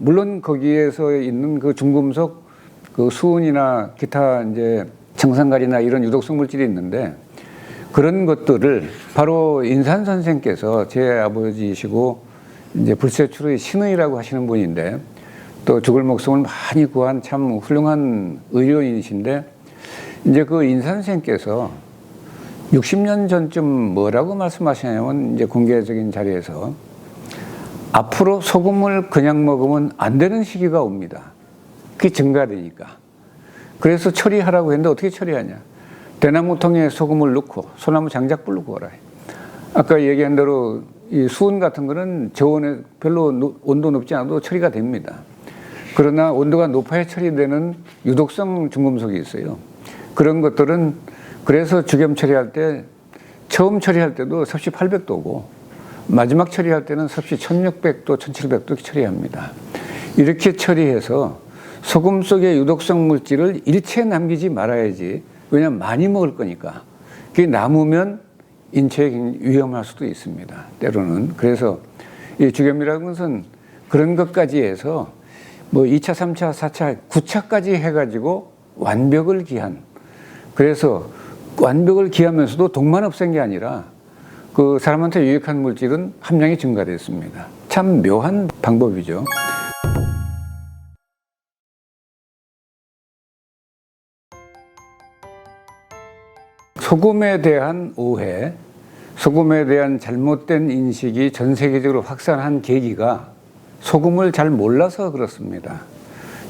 물론 거기에서 있는 그 중금속, 그 수은이나 기타 이제 정산갈이나 이런 유독성 물질이 있는데 그런 것들을 바로 인산 선생께서 제 아버지이시고 이제 불세출의 신의라고 하시는 분인데 또 죽을 목숨을 많이 구한 참 훌륭한 의료인이신데 이제 그 인산 선생께서 60년 전쯤 뭐라고 말씀하시냐면 이제 공개적인 자리에서 앞으로 소금을 그냥 먹으면 안 되는 시기가 옵니다. 그게 증가되니까. 그래서 처리하라고 했는데 어떻게 처리하냐. 대나무통에 소금을 넣고 소나무 장작불로 구워라. 아까 얘기한 대로 이 수은 같은 거는 저온에 별로 온도 높지 않아도 처리가 됩니다. 그러나 온도가 높아야 처리되는 유독성 중금속이 있어요. 그런 것들은 그래서 주겸 처리할 때 처음 처리할 때도 섭씨 800도고 마지막 처리할 때는 섭씨 1600도, 1700도 처리합니다. 이렇게 처리해서 소금 속의 유독성 물질을 일체 남기지 말아야지. 왜냐하면 많이 먹을 거니까. 그게 남으면 인체에 위험할 수도 있습니다. 때로는. 그래서 이 주겸이라는 것은 그런 것까지 해서 뭐 2차, 3차, 4차, 9차까지 해가지고 완벽을 기한. 그래서 완벽을 기하면서도 독만 없앤 게 아니라 그 사람한테 유익한 물질은 함량이 증가됐습니다. 참 묘한 방법이죠. 소금에 대한 오해, 소금에 대한 잘못된 인식이 전 세계적으로 확산한 계기가 소금을 잘 몰라서 그렇습니다.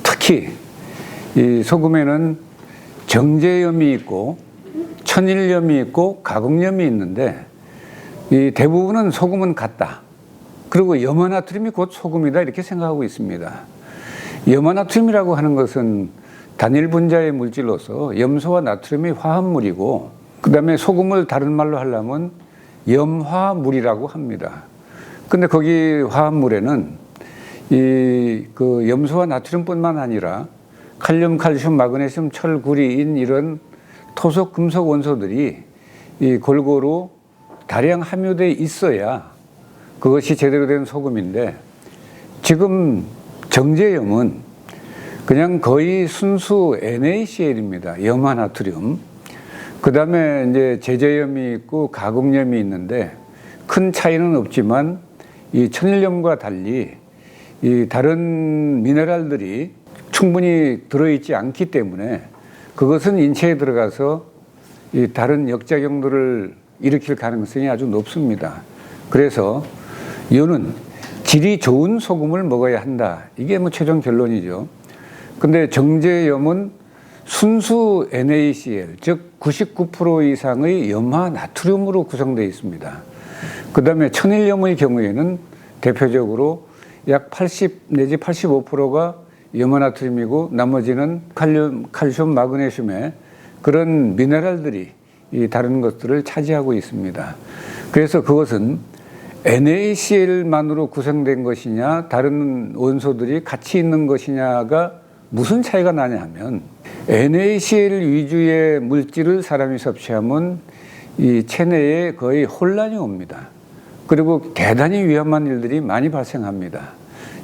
특히 이 소금에는 정제염이 있고 천일염이 있고 가공염이 있는데 이 대부분은 소금은 같다. 그리고 염화나트륨이 곧 소금이다 이렇게 생각하고 있습니다. 염화나트륨이라고 하는 것은 단일 분자의 물질로서 염소와 나트륨이 화합물이고 그 다음에 소금을 다른 말로 하려면 염화물이라고 합니다. 근데 거기 화합물에는 그 염소와 나트륨뿐만 아니라 칼륨, 칼슘, 마그네슘, 철, 구리, 인 이런 토속, 금속 원소들이 골고루 다량 함유되어 있어야 그것이 제대로 된 소금인데 지금 정제염은 그냥 거의 순수 NaCl입니다. 염화나트륨. 그 다음에 이제 제제염이 있고 가공염이 있는데 큰 차이는 없지만 이 천일염과 달리 이 다른 미네랄들이 충분히 들어있지 않기 때문에 그것은 인체에 들어가서 이 다른 역작용들을 일으킬 가능성이 아주 높습니다. 그래서 이유는 질이 좋은 소금을 먹어야 한다. 이게 뭐 최종 결론이죠. 근데 정제염은 순수 NaCl, 즉 99% 이상의 염화나트륨으로 구성되어 있습니다. 그 다음에 천일염의 경우에는 대표적으로 약 80 내지 85%가 염화나트륨이고 나머지는 칼륨, 칼슘, 마그네슘의 그런 미네랄들이 이 다른 것들을 차지하고 있습니다. 그래서 그것은 NaCl만으로 구성된 것이냐 다른 원소들이 같이 있는 것이냐가 무슨 차이가 나냐 하면 NaCl 위주의 물질을 사람이 섭취하면 이 체내에 거의 혼란이 옵니다. 그리고 대단히 위험한 일들이 많이 발생합니다.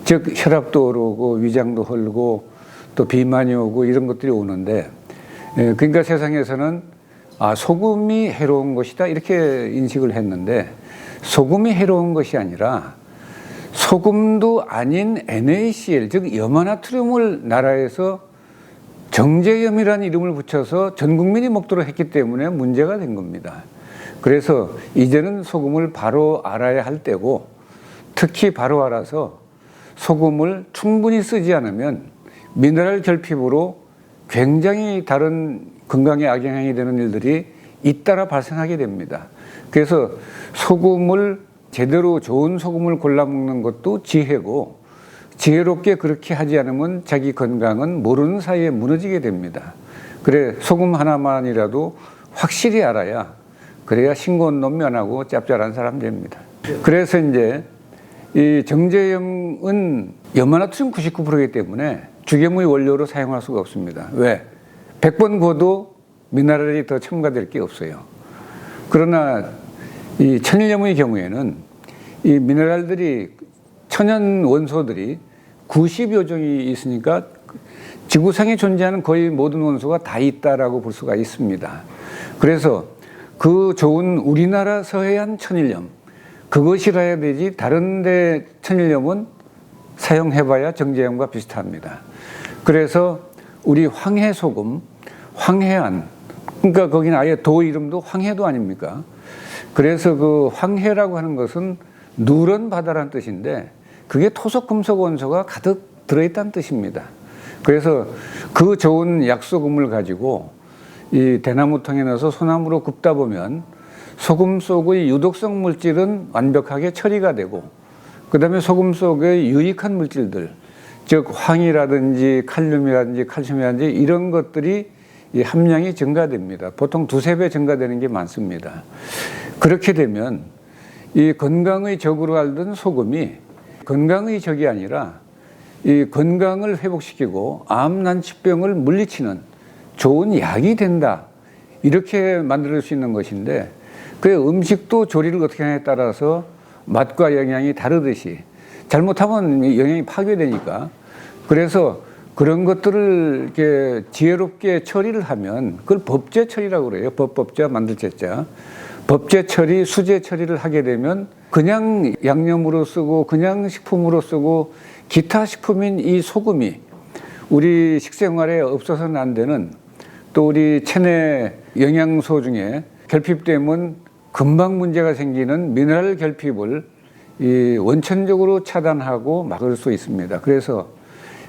즉 혈압도 오르고 위장도 헐고 또 비만이 오고 이런 것들이 오는데 그러니까 세상에서는 소금이 해로운 것이다 이렇게 인식을 했는데 소금이 해로운 것이 아니라 소금도 아닌 NaCl 즉 염화나트륨을 나라에서 정제염이라는 이름을 붙여서 전 국민이 먹도록 했기 때문에 문제가 된 겁니다. 그래서 이제는 소금을 바로 알아야 할 때고 특히 바로 알아서 소금을 충분히 쓰지 않으면 미네랄 결핍으로 굉장히 다른 건강에 악영향이 되는 일들이 잇따라 발생하게 됩니다. 그래서 소금을 제대로 좋은 소금을 골라 먹는 것도 지혜고 지혜롭게 그렇게 하지 않으면 자기 건강은 모르는 사이에 무너지게 됩니다. 그래 소금 하나만이라도 확실히 알아야 그래야 싱거운 놈 면하고 짭짤한 사람 됩니다. 그래서 이제 이 정제염은 염화나트륨 99%이기 때문에 주겸의 원료로 사용할 수가 없습니다. 왜? 100번 구워도 미네랄이 더 첨가될 게 없어요. 그러나 이 천일염의 경우에는 이 미네랄들이 천연 원소들이 90여 종이 있으니까 지구상에 존재하는 거의 모든 원소가 다 있다라고 볼 수가 있습니다. 그래서 그 좋은 우리나라 서해안 천일염, 그것이라야 되지 다른 데 천일염은 사용해봐야 정제염과 비슷합니다. 그래서 우리 황해소금, 황해안, 그러니까 거기는 아예 도 이름도 황해도 아닙니까? 그래서 그 황해라고 하는 것은 누런 바다라는 뜻인데 그게 토속 금속 원소가 가득 들어있다는 뜻입니다. 그래서 그 좋은 약소금을 가지고 이 대나무통에 넣어서 소나무로 굽다 보면 소금 속의 유독성 물질은 완벽하게 처리가 되고 그 다음에 소금 속의 유익한 물질들, 즉 황이라든지 칼륨이라든지 칼슘이라든지 이런 것들이 이 함량이 증가됩니다. 보통 2~3배 증가되는 게 많습니다. 그렇게 되면 이 건강의 적으로 알던 소금이 건강의 적이 아니라 이 건강을 회복시키고 암, 난치병을 물리치는 좋은 약이 된다. 이렇게 만들 수 있는 것인데 그 음식도 조리를 어떻게 하냐에 따라서 맛과 영양이 다르듯이 잘못하면 영양이 파괴되니까 그래서 그런 것들을 이렇게 지혜롭게 처리를 하면 그걸 법제 처리라고 그래요. 법자 만들 제자. 법제 처리, 수제 처리를 하게 되면 그냥 양념으로 쓰고 그냥 식품으로 쓰고 기타 식품인 이 소금이 우리 식생활에 없어서는 안 되는 또 우리 체내 영양소 중에 결핍되면 금방 문제가 생기는 미네랄 결핍을 이 원천적으로 차단하고 막을 수 있습니다. 그래서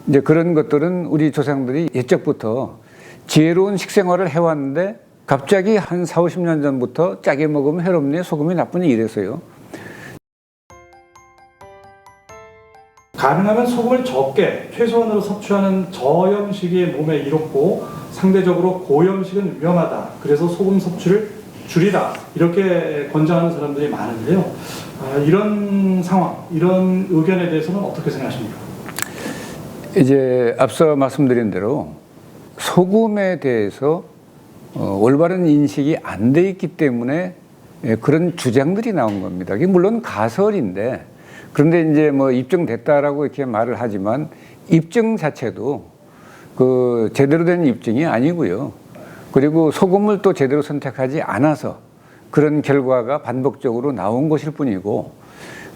이제 그런 것들은 우리 조상들이 옛적부터 지혜로운 식생활을 해왔는데 갑자기 한 40~50년 전부터 짜게 먹으면 해롭네, 소금이 나쁘니 이래서요. 가능하면 소금을 적게 최소한으로 섭취하는 저염식이 몸에 이롭고 상대적으로 고염식은 위험하다. 그래서 소금 섭취를 줄이라. 이렇게 권장하는 사람들이 많은데요. 이런 상황, 이런 의견에 대해서는 어떻게 생각하십니까? 이제 앞서 말씀드린 대로 소금에 대해서 올바른 인식이 안 돼 있기 때문에 그런 주장들이 나온 겁니다. 이게 물론 가설인데 그런데 이제 뭐 입증됐다라고 이렇게 말을 하지만 입증 자체도 그 제대로 된 입증이 아니고요. 그리고 소금을 또 제대로 선택하지 않아서 그런 결과가 반복적으로 나온 것일 뿐이고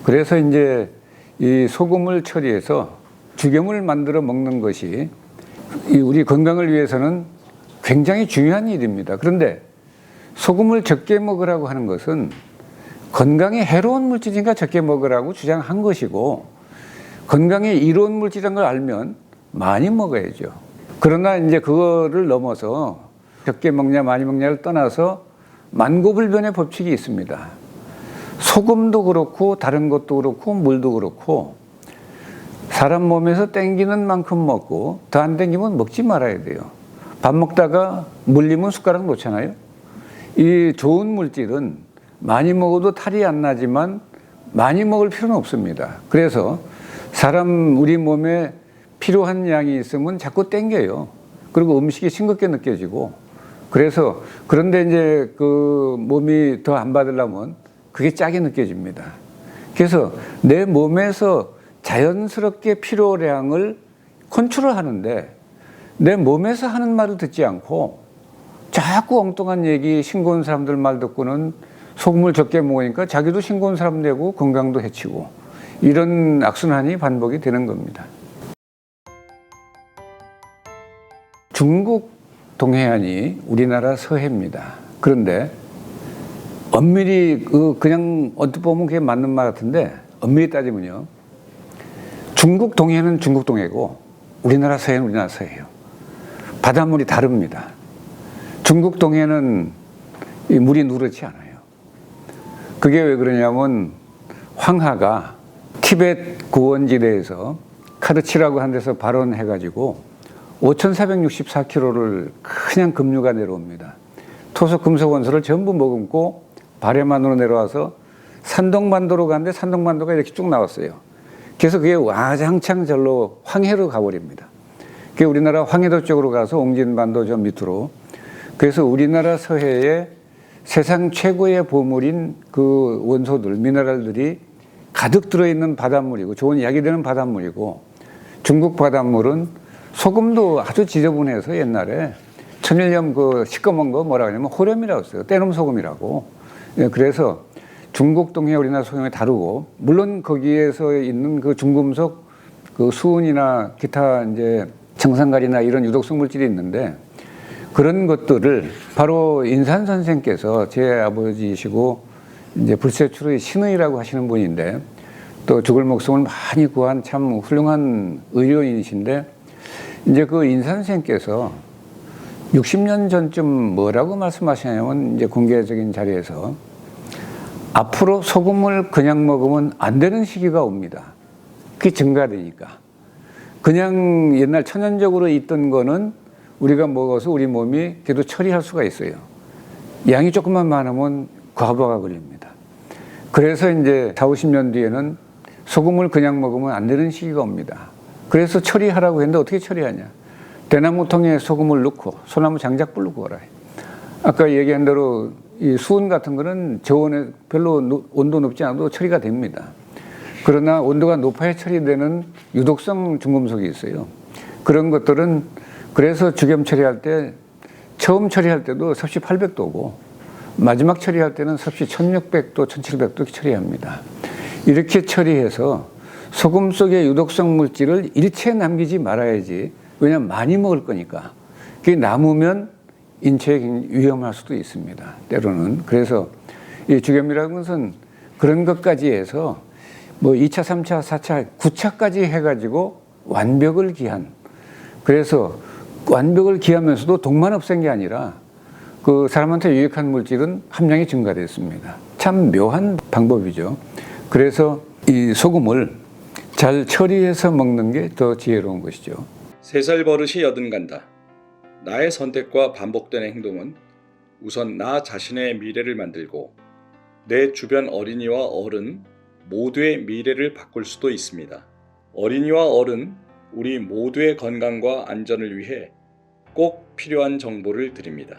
그래서 이제 이 소금을 처리해서 죽염을 만들어 먹는 것이 우리 건강을 위해서는 굉장히 중요한 일입니다. 그런데 소금을 적게 먹으라고 하는 것은 건강에 해로운 물질이니까 적게 먹으라고 주장한 것이고 건강에 이로운 물질이라는 걸 알면 많이 먹어야죠. 그러나 이제 그거를 넘어서 적게 먹냐 많이 먹냐를 떠나서 만고불변의 법칙이 있습니다. 소금도 그렇고 다른 것도 그렇고 물도 그렇고 사람 몸에서 땡기는 만큼 먹고 더 안 땡기면 먹지 말아야 돼요. 밥 먹다가 물리면 숟가락 놓잖아요. 이 좋은 물질은 많이 먹어도 탈이 안 나지만 많이 먹을 필요는 없습니다. 그래서 사람 우리 몸에 필요한 양이 있으면 자꾸 땡겨요. 그리고 음식이 싱겁게 느껴지고 그래서 그런데 이제 그 몸이 더 안 받으려면 그게 짜게 느껴집니다. 그래서 내 몸에서 자연스럽게 필요량을 컨트롤하는데 내 몸에서 하는 말을 듣지 않고 자꾸 엉뚱한 얘기 싱거운 사람들 말 듣고는 소금을 적게 먹으니까 자기도 싱거운 사람 되고 건강도 해치고 이런 악순환이 반복이 되는 겁니다. 중국 동해안이 우리나라 서해입니다. 그런데 엄밀히 그냥 언뜻 보면 그게 맞는 말 같은데 엄밀히 따지면요. 중국 동해는 중국 동해고 우리나라 서해는 우리나라 서해예요. 바닷물이 다릅니다. 중국 동해는 이 물이 누렇지 않아요. 그게 왜 그러냐면 황하가 티베트 고원지대에서 카르치라고 한 데서 발원해가지고 5,464km를 그냥 급류가 내려옵니다. 토속 금속 원소를 전부 머금고 발해만으로 내려와서 산동반도로 가는데 산동반도가 이렇게 쭉 나왔어요. 그래서 그게 와장창 절로 황해로 가버립니다. 그게 우리나라 황해도 쪽으로 가서 옹진반도 저 밑으로. 그래서 우리나라 서해에 세상 최고의 보물인 그 원소들, 미네랄들이 가득 들어있는 바닷물이고 좋은 약이 되는 바닷물이고 중국 바닷물은 소금도 아주 지저분해서 옛날에 천일염 그 시꺼먼 거 뭐라 그러냐면 호렴이라고 써요. 떼놈 소금이라고. 예, 그래서 중국 동해 우리나라 소금이 다르고, 물론 거기에서 있는 그 중금속 그 수은이나 기타 이제 정산갈이나 이런 유독성 물질이 있는데, 그런 것들을 바로 인산 선생께서 제 아버지이시고 이제 불세출의 신의라고 하시는 분인데, 또 죽을 목숨을 많이 구한 참 훌륭한 의료인이신데, 이제 그 인산 선생께서 60년 전쯤 뭐라고 말씀하시냐면, 이제 공개적인 자리에서 앞으로 소금을 그냥 먹으면 안 되는 시기가 옵니다. 그게 증가되니까. 그냥 옛날 천연적으로 있던 거는 우리가 먹어서 우리 몸이 그래도 처리할 수가 있어요. 양이 조금만 많으면 과부하가 걸립니다. 그래서 이제 40, 50년 뒤에는 소금을 그냥 먹으면 안 되는 시기가 옵니다. 그래서 처리하라고 했는데 어떻게 처리하냐. 대나무통에 소금을 넣고 소나무 장작불 넣고 오라. 아까 얘기한 대로 이 수은 같은 거는 저온에 별로 온도 높지 않아도 처리가 됩니다. 그러나 온도가 높아야 처리되는 유독성 중금속이 있어요. 그런 것들은 그래서 주겸 처리할 때 처음 처리할 때도 섭씨 800도고 마지막 처리할 때는 섭씨 1600도, 1700도 처리합니다. 이렇게 처리해서 소금 속의 유독성 물질을 일체 남기지 말아야지. 왜냐하면 많이 먹을 거니까. 그게 남으면 인체에 위험할 수도 있습니다. 때로는. 그래서 이 주겸이라는 것은 그런 것까지 해서 뭐 2차, 3차, 4차, 9차까지 해가지고 완벽을 기한. 그래서 완벽을 기하면서도 독만 없앤 게 아니라 그 사람한테 유익한 물질은 함량이 증가됐습니다. 참 묘한 방법이죠. 그래서 이 소금을 잘 처리해서 먹는 게 더 지혜로운 것이죠. 3살 버릇이 여든간다. 나의 선택과 반복되는 행동은 우선 나 자신의 미래를 만들고 내 주변 어린이와 어른 모두의 미래를 바꿀 수도 있습니다. 어린이와 어른 우리 모두의 건강과 안전을 위해 꼭 필요한 정보를 드립니다.